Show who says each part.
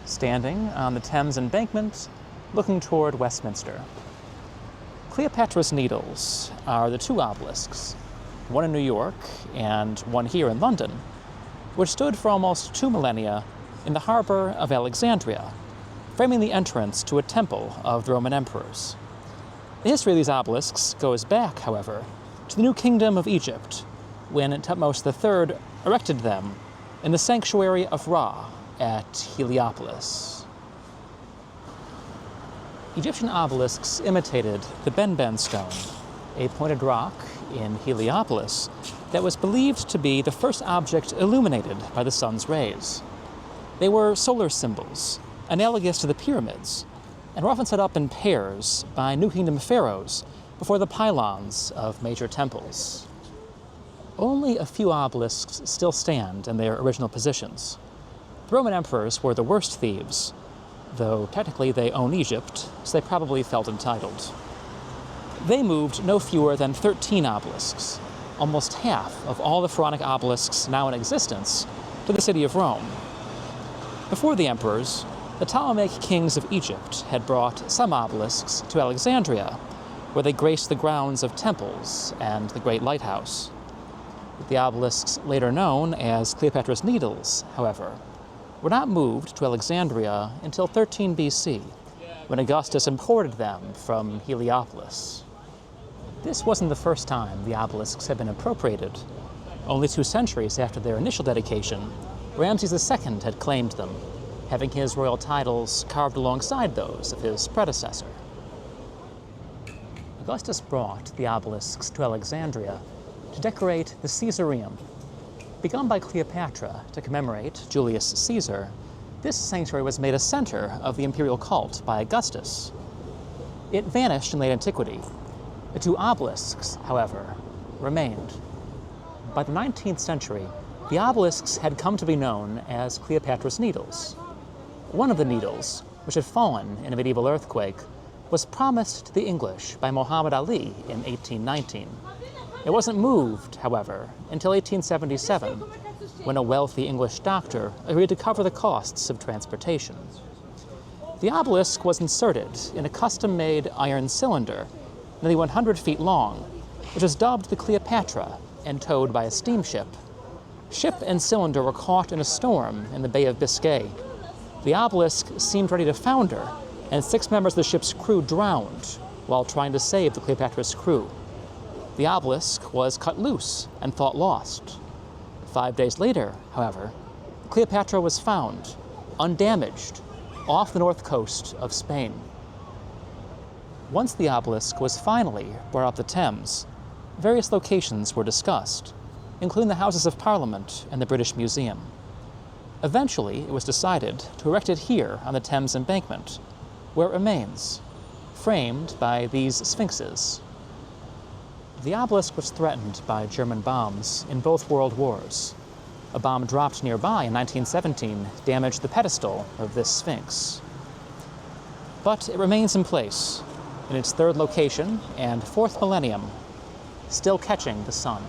Speaker 1: standing on the Thames embankment, looking toward Westminster. Cleopatra's Needles are the two obelisks, one in New York and one here in London, which stood for almost 2 millennia in the harbor of Alexandria, framing the entrance to a temple of the Roman emperors. The history of these obelisks goes back, however, to the New Kingdom of Egypt, when Tutankhamun III erected them in the sanctuary of Ra at Heliopolis. Egyptian obelisks imitated the Benben stone, a pointed rock in Heliopolis that was believed to be the first object illuminated by the sun's rays. They were solar symbols, analogous to the pyramids, and were often set up in pairs by New Kingdom pharaohs before the pylons of major temples. Only a few obelisks still stand in their original positions. The Roman emperors were the worst thieves, though technically they own Egypt, so they probably felt entitled. They moved no fewer than 13 obelisks, almost half of all the pharaonic obelisks now in existence, to the city of Rome. Before the emperors, the Ptolemaic kings of Egypt had brought some obelisks to Alexandria, where they graced the grounds of temples and the Great Lighthouse. The obelisks, later known as Cleopatra's Needles, however, were not moved to Alexandria until 13 BC, when Augustus imported them from Heliopolis. This wasn't the first time the obelisks had been appropriated. Only 2 centuries after their initial dedication, Ramses II had claimed them, having his royal titles carved alongside those of his predecessor. Augustus brought the obelisks to Alexandria to decorate the Caesareum. Begun by Cleopatra to commemorate Julius Caesar, this sanctuary was made a center of the imperial cult by Augustus. It vanished in late antiquity. The 2 obelisks, however, remained. By the 19th century, the obelisks had come to be known as Cleopatra's Needles. One of the needles, which had fallen in a medieval earthquake, was promised to the English by Muhammad Ali in 1819. It wasn't moved, however, until 1877, when a wealthy English doctor agreed to cover the costs of transportation. The obelisk was inserted in a custom-made iron cylinder, nearly 100 feet long, which was dubbed the Cleopatra and towed by a steamship. Ship and cylinder were caught in a storm in the Bay of Biscay. The obelisk seemed ready to founder, and 6 members of the ship's crew drowned while trying to save the Cleopatra's crew. The obelisk was cut loose and thought lost. 5 days later, however, Cleopatra was found, undamaged, off the north coast of Spain. Once the obelisk was finally brought up the Thames, various locations were discussed, including the Houses of Parliament and the British Museum. Eventually, it was decided to erect it here on the Thames embankment, where it remains, framed by these sphinxes. The obelisk was threatened by German bombs in both world wars. A bomb dropped nearby in 1917 damaged the pedestal of this sphinx. But it remains in place, in its 3rd location and 4th millennium, still catching the sun.